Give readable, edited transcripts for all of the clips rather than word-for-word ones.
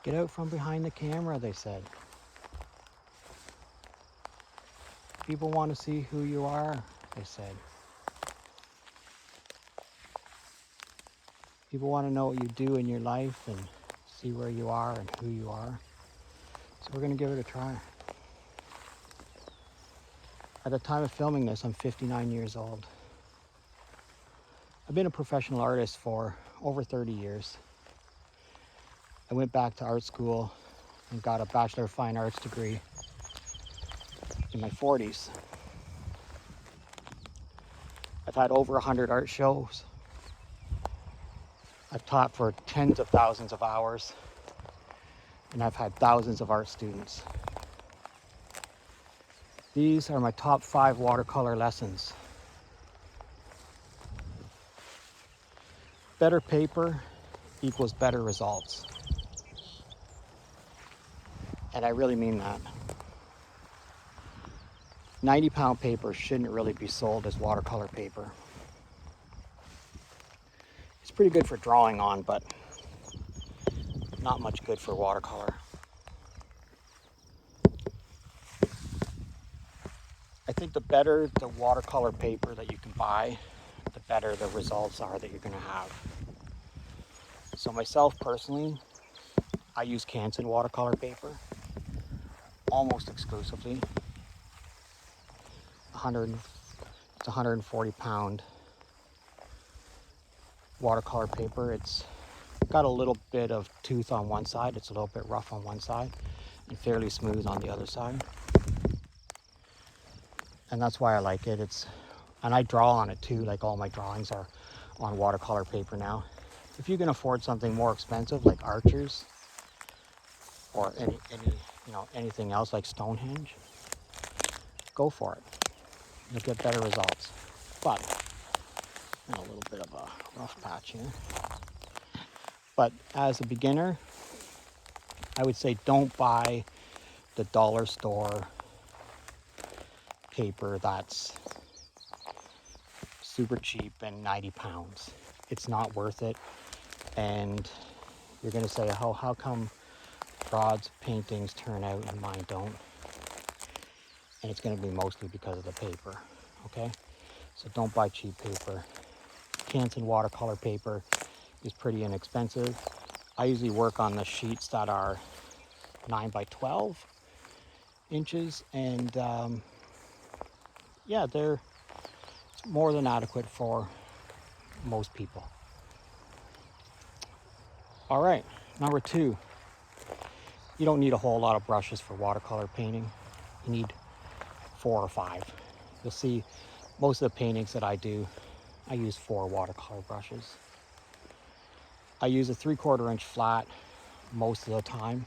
Get out from behind the camera, they said. People want to see who you are, they said. People want to know what you do in your life and see where you are and who you are. So we're going to give it a try. At the time of filming this, I'm 59 years old. I've been a professional artist for over 30 years. I went back to art school and got a Bachelor of Fine Arts degree in my 40s. I've had over 100 art shows. I've taught for tens of thousands of hours, and I've had thousands of art students. These are my top 5 watercolor lessons. Better paper equals better results. And I really mean that. 90-pound paper shouldn't really be sold as watercolor paper. It's pretty good for drawing on, but not much good for watercolor. I think the better the watercolor paper that you can buy, the better the results are that you're going to have. So myself personally, I use Canson watercolor paper almost exclusively. It's 140-pound watercolor paper. It's got a little bit of tooth on one side. It's a little bit rough on one side and fairly smooth on the other side. And that's why I like it. And I draw on it too. Like all my drawings are on watercolor paper now. If you can afford something more expensive like Archers or anything else like Stonehenge, go for it. You'll get better results. But a little bit of a rough patch here. But as a beginner, I would say don't buy the dollar store paper that's super cheap and 90 pounds. It's not worth it. And you're going to say, oh, how come Rod's paintings turn out and mine don't? And it's going to be mostly because of the paper, okay? So don't buy cheap paper. Canson watercolor paper is pretty inexpensive. I usually work on the sheets that are 9 by 12 inches, and yeah, it's more than adequate for most people. All right, number 2, you don't need a whole lot of brushes for watercolor painting. You need 4 or 5. You'll see most of the paintings that I do, I use 4 watercolor brushes. I use a 3/4 inch flat most of the time.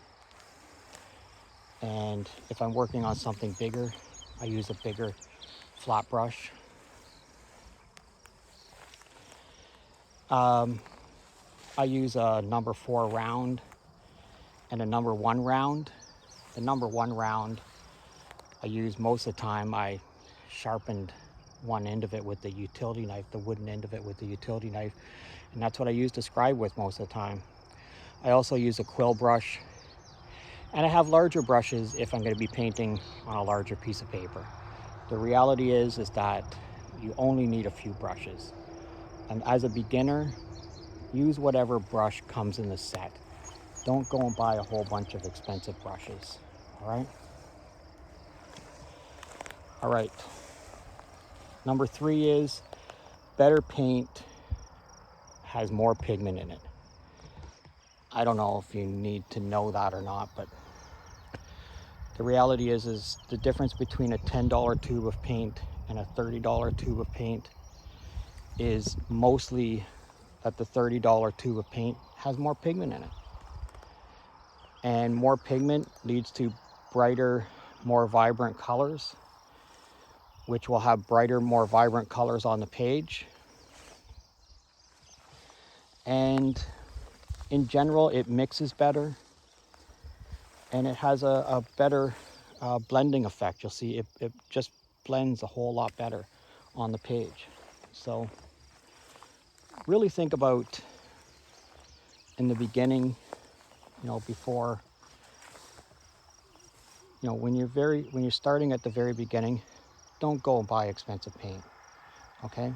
And if I'm working on something bigger, I use a bigger flat brush. I use a number 4 round and a number 1 round. The number 1 round I use most of the time. I sharpened one end of it with the utility knife, the wooden end of it with the utility knife, and that's what I use to scribe with most of the time. I also use a quill brush, and I have larger brushes if I'm going to be painting on a larger piece of paper. The reality is that you only need a few brushes, and as a beginner, use whatever brush comes in the set. Don't go and buy a whole bunch of expensive brushes, all right? All right. Number 3 is better paint has more pigment in it. I don't know if you need to know that or not, but the reality is the difference between a $10 tube of paint and a $30 tube of paint is mostly that the $30 tube of paint has more pigment in it. And more pigment leads to brighter, more vibrant colors, which will have brighter, more vibrant colors on the page. And in general, it mixes better, and it has a better blending effect. You'll see it just blends a whole lot better on the page. So really think about, in the beginning, before, when you're starting at the very beginning, don't go and buy expensive paint, okay?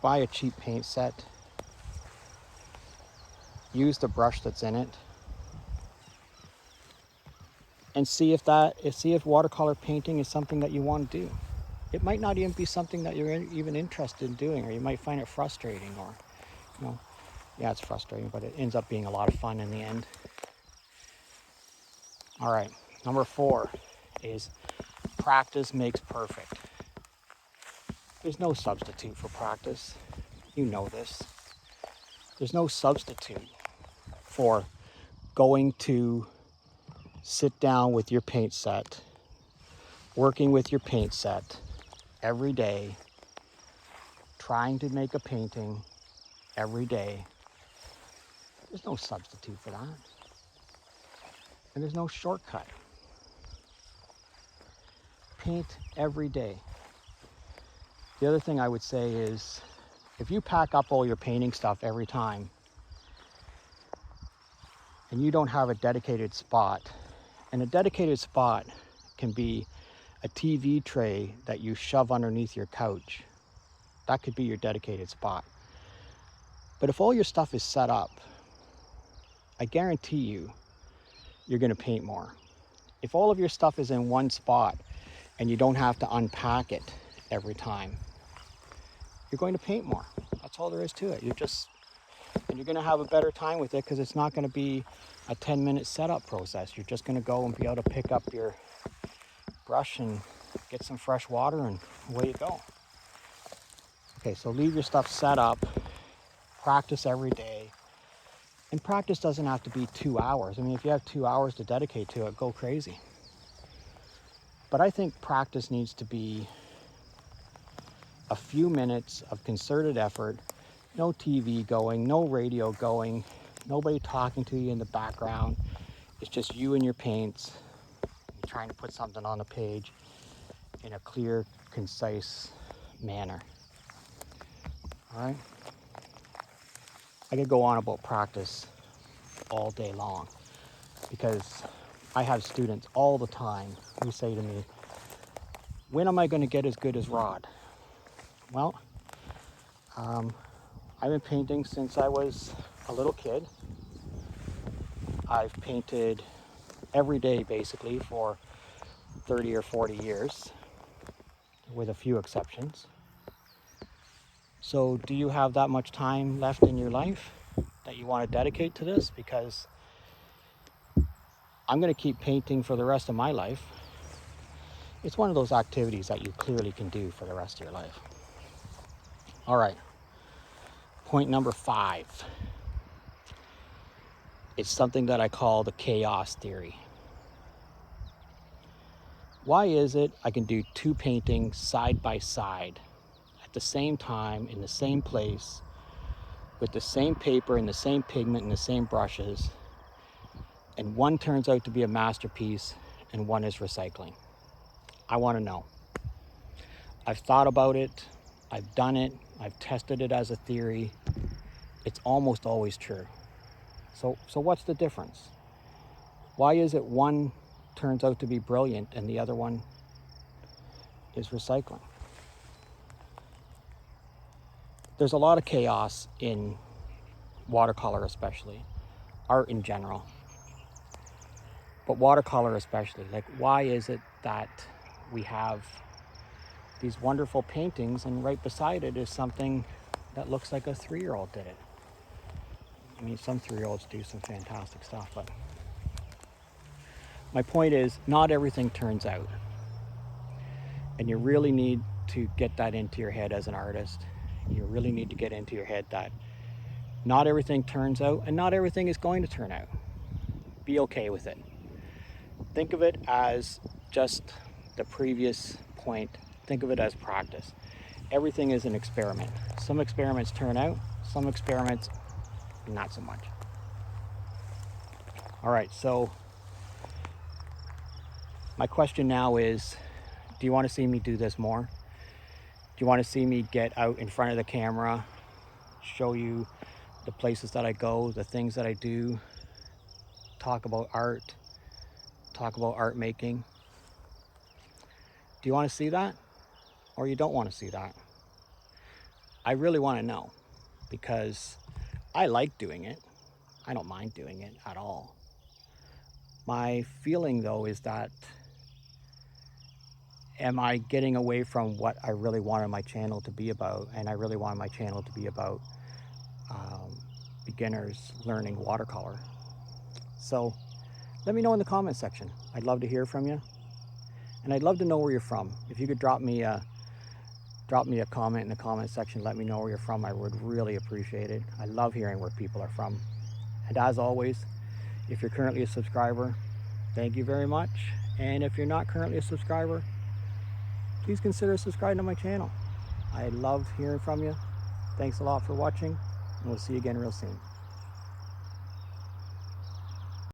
Buy a cheap paint set. Use the brush that's in it. And see if watercolor painting is something that you want to do. It might not even be something that you're even interested in doing, or you might find it frustrating, or, yeah, it's frustrating, but it ends up being a lot of fun in the end. All right, number 4 is practice makes perfect. There's no substitute for practice. You know this. There's no substitute for going to sit down with your paint set, working with your paint set every day, trying to make a painting every day. There's no substitute for that. And there's no shortcut. Paint every day. The other thing I would say is, if you pack up all your painting stuff every time and you don't have a dedicated spot, and a dedicated spot can be a TV tray that you shove underneath your couch. That could be your dedicated spot. But if all your stuff is set up, I guarantee you're going to paint more. If all of your stuff is in one spot and you don't have to unpack it every time, you're going to paint more. That's all there is to it. And you're going to have a better time with it, because it's not going to be a 10-minute setup process. You're just going to go and be able to pick up your brush and get some fresh water, and away you go. Okay, so leave your stuff set up, practice every day. And practice doesn't have to be 2 hours. I mean, if you have 2 hours to dedicate to it, go crazy. But I think practice needs to be a few minutes of concerted effort. No TV going, no radio going, nobody talking to you in the background. It's just you and your paints. You're trying to put something on the page in a clear, concise manner. All right? I could go on about practice all day long, because I have students all the time who say to me, when am I going to get as good as Rod? Well, I've been painting since I was a little kid. I've painted every day basically for 30 or 40 years, with a few exceptions. So do you have that much time left in your life that you want to dedicate to this? Because I'm going to keep painting for the rest of my life. It's one of those activities that you clearly can do for the rest of your life. All right. Point number 5. It's something that I call the chaos theory. Why is it I can do 2 paintings side by side at the same time, in the same place, with the same paper and the same pigment and the same brushes, and one turns out to be a masterpiece and one is recycling? I want to know. I've thought about it, I've done it, I've tested it as a theory. It's almost always true. So what's the difference? Why is it one turns out to be brilliant and the other one is recycling? There's a lot of chaos in watercolor, especially, art in general, but watercolor especially. Like, why is it that we have these wonderful paintings and right beside it is something that looks like a 3-year-old did it? I mean, some 3-year-olds do some fantastic stuff, but my point is, not everything turns out. And you really need to get that into your head as an artist. You really need to get into your head that not everything turns out, and not everything is going to turn out. Be okay with it. Think of it as just the previous point. Think of it as practice. Everything is an experiment. Some experiments turn out, some experiments not so much. All right, so my question now is, do you want to see me do this more? Do you want to see me get out in front of the camera, show you the places that I go, the things that I do, talk about art, talk about art making. Do you want to see that? Or you don't want to see that? I really want to know, because I like doing it. I don't mind doing it at all. My feeling though is that, am I getting away from what I really wanted my channel to be about? And I really wanted my channel to be about beginners learning watercolor. So let me know in the comment section. I'd love to hear from you, and I'd love to know where you're from. If you could drop me a comment in the comment section, let me know where you're from. I would really appreciate it. I love hearing where people are from. And as always, if you're currently a subscriber, thank you very much. And if you're not currently a subscriber, please consider subscribing to my channel. I love hearing from you. Thanks a lot for watching, and we'll see you again real soon.